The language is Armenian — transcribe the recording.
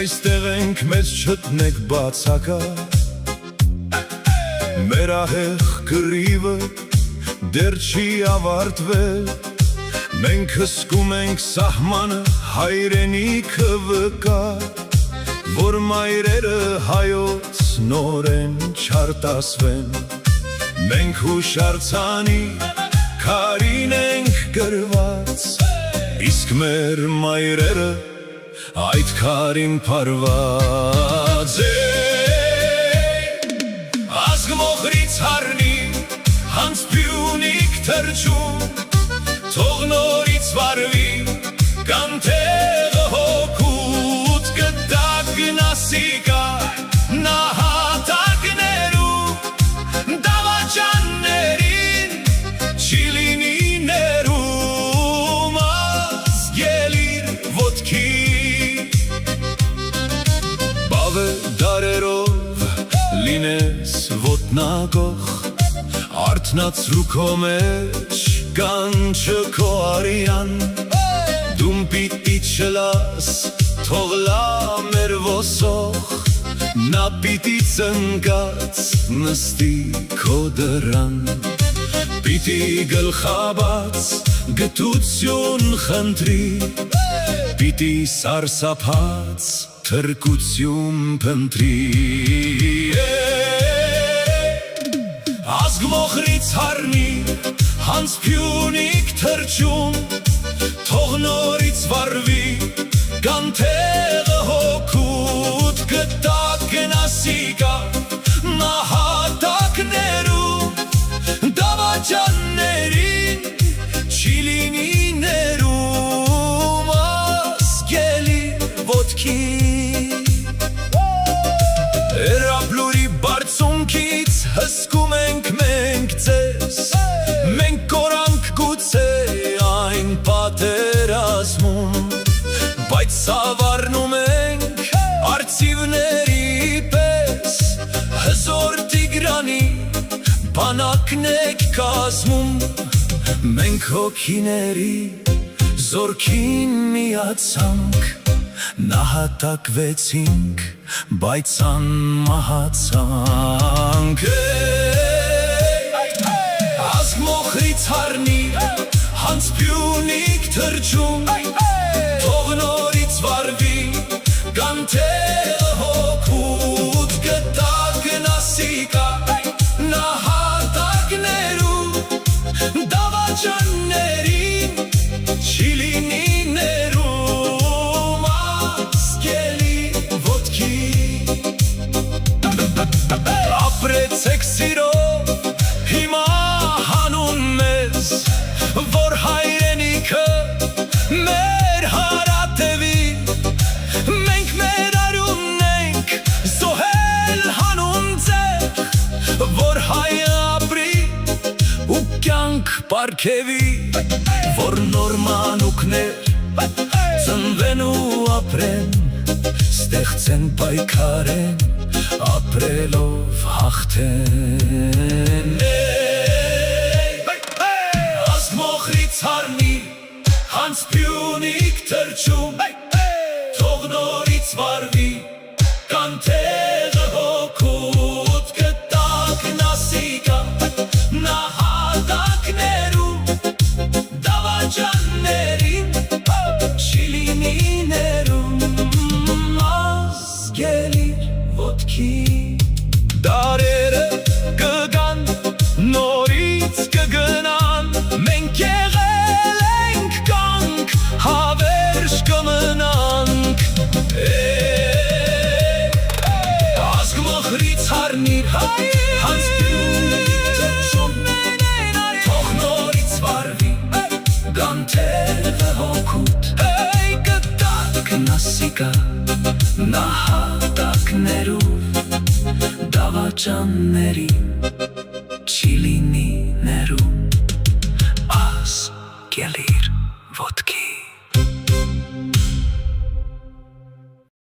Այստեղ ենք մեզ չտնեք բացակա, մեր ահեղ կռիվը դեռ չի ավարտվել, մենք հսկում ենք սահմանը հայրենիքը վկա, որ մայրերը հայոց նորեն չարտասվեն, մենք հուշարձանի քարին ենք գրված, իսկ մեր մայրերը այդ քարին փարված է ազգ մոխրից հառնի հանց փյունիկ թրջում թող նորից վարվի կանթեղը հոգուտ կտակ գնասիկա նահատակներում դավաճաններին չի լինի ներում ազգելիր ոտքի դարերով լինես ոտնագող արթնացրու քո մեջ կանչը քո արյան դում պիտի չլաս թող լա մեր ոսող նա պիտի ծնկած նստի քո դռան պիտի գլխաբաց գթություն խնդրի պիտի սարսափած թրկություն փնտրի ազգ մոխրից հառնի հանց փյունիկ թրջում թող նորից վարվի կանթեղը հոգուտ կտակ գնասիկա նահատակներում դավաճաններին չի լինի ներում ազգելի ոտքի Էրապլուրի բարձունքից հսկում ենք մենք ձեզ Մենք կորանք գուցե այն պատերազմում Բայց սավառնում ենք արծիվների պես Հզոր Տիգրանի բանակն եք կազմում Մենք հոգիների զորքին միացանք Նահատակվեցինք, բայց անմահացանք Ազգ մոխրից հառնի, հանց փյունիկ թրջում Թող նորից վարվի, կանթեղը հոգուտ կտակ գնասիկա Նահատակներում, դավաճաններին չի լինի ներում Ապրեցեք սիրով, հիմա հանուն մեզ, որ հայրենիքը մեր հարատևի Մենք մեր արյունն ենք զոհել հանուն ձեր, որ հայը ապրի ու կյանք պարգևի Որ նոր մանուկներ ծնվեն ու ապրեն, ստեղծեն պայքարեն ապրելով հաղթեն Ազգ մոխրից հառնի, հանց փյունիկ թրջում Թող նորից վարվի, կանթեղը հոգուտ կտակ նասիկա Նահատակներում, դավաճաններին չի լինի ներում ազգելիր ոտքի Դարերը կգան, նորից կգնան Մենք եղել ենք կանք, հավերժ կմնանք Ազգ մոխրից հառնի, հանց փյունիկ թրջում Թող նորից վարվի, կանթեղը հոգուտ ինքնասիկա նահատակներով դավաճաններին չի լինի ներում ասկելիր ոտքի